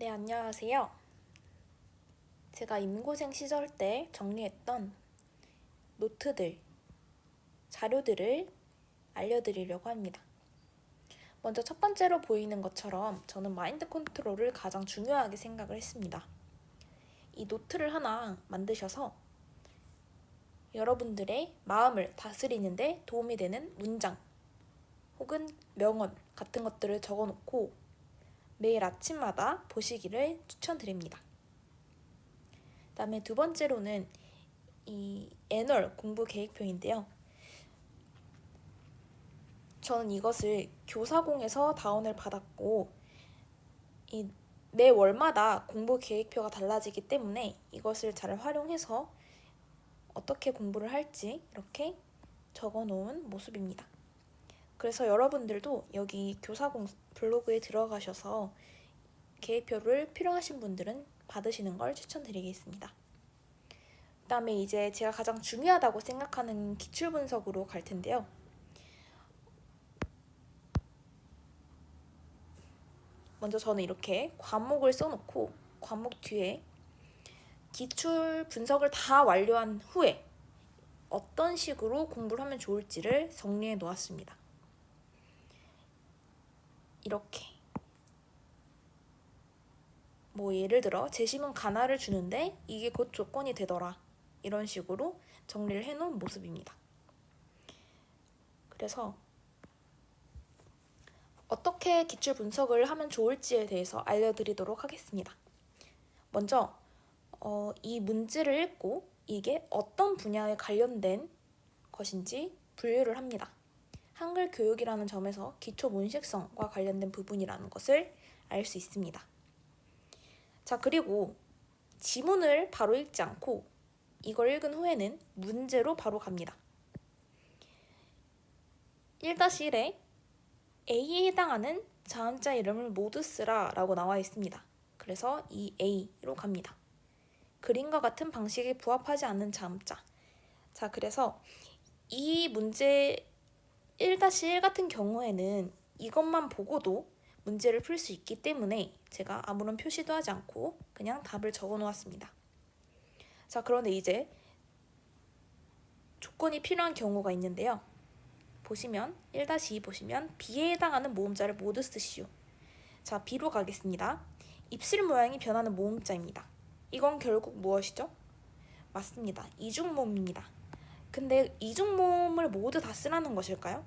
네, 안녕하세요. 제가 임고생 시절 때 정리했던 노트들, 자료들을 알려드리려고 합니다. 먼저 첫 번째로 보이는 것처럼 저는 마인드 컨트롤을 가장 중요하게 생각을 했습니다. 이 노트를 하나 만드셔서 여러분들의 마음을 다스리는데 도움이 되는 문장 혹은 명언 같은 것들을 적어놓고 매일 아침마다 보시기를 추천드립니다. 그다음에 두 번째로는 이 애널 공부 계획표인데요. 저는 이것을 교사공에서 다운을 받았고 매 월마다 공부 계획표가 달라지기 때문에 이것을 잘 활용해서 어떻게 공부를 할지 이렇게 적어 놓은 모습입니다. 그래서 여러분들도 여기 교사공 블로그에 들어가셔서 계획표를 필요하신 분들은 받으시는 걸 추천드리겠습니다. 그다음에 이제 제가 가장 중요하다고 생각하는 기출 분석으로 갈 텐데요. 먼저 저는 이렇게 과목을 써놓고 과목 뒤에 기출 분석을 다 완료한 후에 어떤 식으로 공부를 하면 좋을지를 정리해 놓았습니다. 이렇게 예를 들어 재심은 가나를 주는데 이게 곧 조건이 되더라, 이런 식으로 정리를 해 놓은 모습입니다. 그래서 어떻게 기출 분석을 하면 좋을지에 대해서 알려드리도록 하겠습니다. 먼저 이 문제를 읽고 이게 어떤 분야에 관련된 것인지 분류를 합니다. 한글 교육이라는 점에서 기초 문식성과 관련된 부분이라는 것을 알 수 있습니다. 자, 그리고 지문을 바로 읽지 않고 이걸 읽은 후에는 문제로 바로 갑니다. 1-1에 A에 해당하는 자음자 이름을 모두 쓰라 라고 나와 있습니다. 그래서 이 A로 갑니다. 그림과 같은 방식에 부합하지 않는 자음자. 자, 그래서 이 문제 1-1 같은 경우에는 이것만 보고도 문제를 풀 수 있기 때문에 제가 아무런 표시도 하지 않고 그냥 답을 적어 놓았습니다. 자, 그런데 이제 조건이 필요한 경우가 있는데요. 보시면 1-2 보시면 B에 해당하는 모음자를 모두 쓰시오. 자, B로 가겠습니다. 입술 모양이 변하는 모음자입니다. 이건 결국 무엇이죠? 맞습니다. 이중모음입니다. 근데 이중모음을 모두 다 쓰라는 것일까요?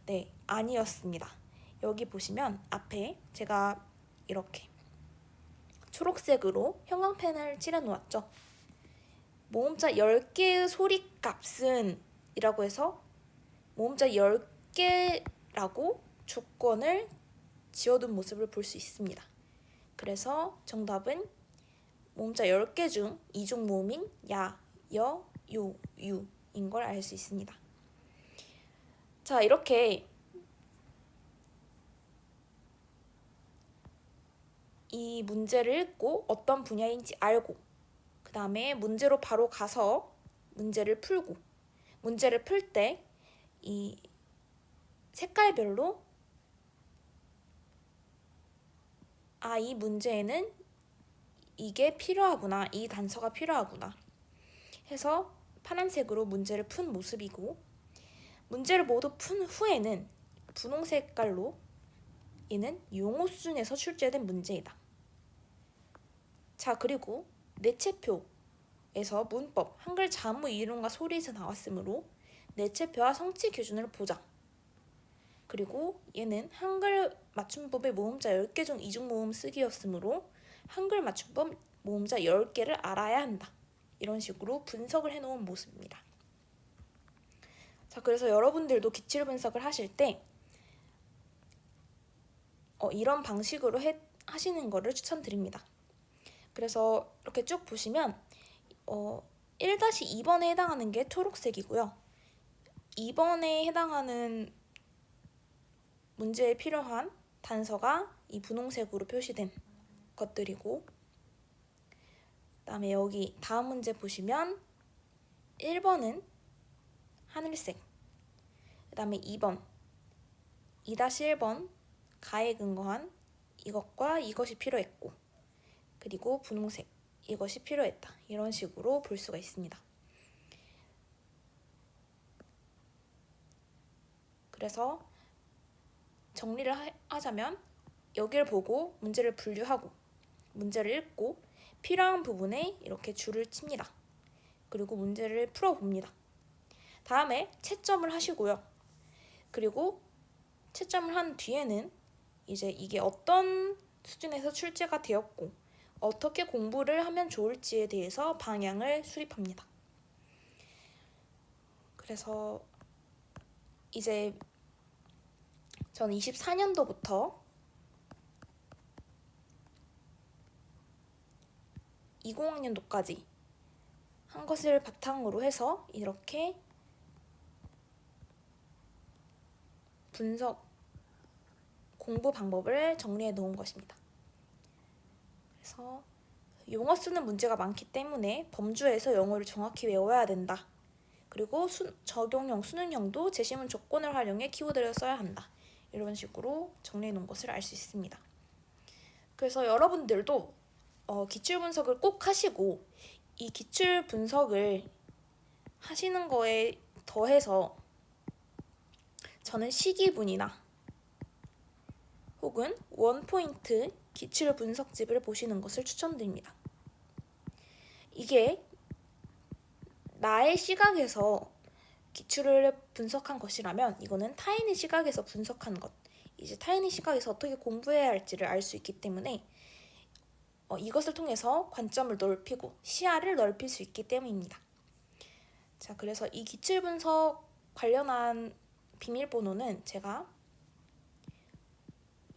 네, 아니었습니다. 여기 보시면 앞에 제가 이렇게 초록색으로 형광펜을 칠해 놓았죠. 모음자 10개의 소리값은 이라고 해서 모음자 10개라고 조건을 지어둔 모습을 볼 수 있습니다. 그래서 정답은 모음자 10개 중 이중 모음인 야, 여, 요, 유인 걸 알 수 있습니다. 자, 이렇게 이 문제를 읽고 어떤 분야인지 알고 그 다음에 문제로 바로 가서 문제를 풀고 문제를 풀 때 이 색깔별로 이 문제에는 이게 필요하구나, 이 단서가 필요하구나 해서 파란색으로 문제를 푼 모습이고, 문제를 모두 푼 후에는 분홍 색깔로 얘는 용어 수준에서 출제된 문제이다. 자, 그리고 내체표에서 문법, 한글 자무 이론과 소리에서 나왔으므로 내체표와 성취 기준을 보자. 그리고 얘는 한글 맞춤법의 모음자 10개 중 이중모음 쓰기였으므로 한글 맞춤법 모음자 10개를 알아야 한다. 이런 식으로 분석을 해놓은 모습입니다. 자, 그래서 여러분들도 기출 분석을 하실 때 이런 방식으로 하시는 거를 추천드립니다. 그래서 이렇게 쭉 보시면 1-2번에 해당하는 게 초록색이고요. 2번에 해당하는 문제에 필요한 단서가 이 분홍색으로 표시된 것들이고, 그다음에 여기 다음 문제 보시면 1번은 하늘색, 그다음에 2번 2-1번 가에 근거한 이것과 이것이 필요했고, 그리고 분홍색 이것이 필요했다. 이런 식으로 볼 수가 있습니다. 그래서 정리를 하자면 여기를 보고 문제를 분류하고 문제를 읽고 필요한 부분에 이렇게 줄을 칩니다. 그리고 문제를 풀어봅니다. 다음에 채점을 하시고요. 그리고 채점을 한 뒤에는 이제 이게 어떤 수준에서 출제가 되었고 어떻게 공부를 하면 좋을지에 대해서 방향을 수립합니다. 그래서 이제 저는 24년도부터 20학년도까지 한 것을 바탕으로 해서 이렇게 분석 공부 방법을 정리해 놓은 것입니다. 그래서 용어 쓰는 문제가 많기 때문에 범주에서 영어를 정확히 외워야 된다. 그리고 적용형, 수능형도 제시문 조건을 활용해 키워드를 써야 한다. 이런 식으로 정리해 놓은 것을 알 수 있습니다. 그래서 여러분들도 기출 분석을 꼭 하시고 이 기출 분석을 하시는 거에 더해서 저는 시기분이나 혹은 원포인트 기출 분석집을 보시는 것을 추천드립니다. 이게 나의 시각에서 기출을 분석한 것이라면 이거는 타인의 시각에서 분석한 것, 이제 타인의 시각에서 어떻게 공부해야 할지를 알 수 있기 때문에 이것을 통해서 관점을 넓히고 시야를 넓힐 수 있기 때문입니다. 자, 그래서 이 기출 분석 관련한 비밀번호는 제가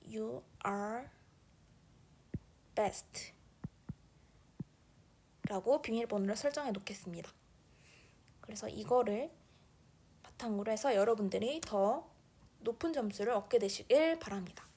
You are best 라고 비밀번호를 설정해 놓겠습니다. 그래서 이거를 바탕으로 해서 여러분들이 더 높은 점수를 얻게 되시길 바랍니다.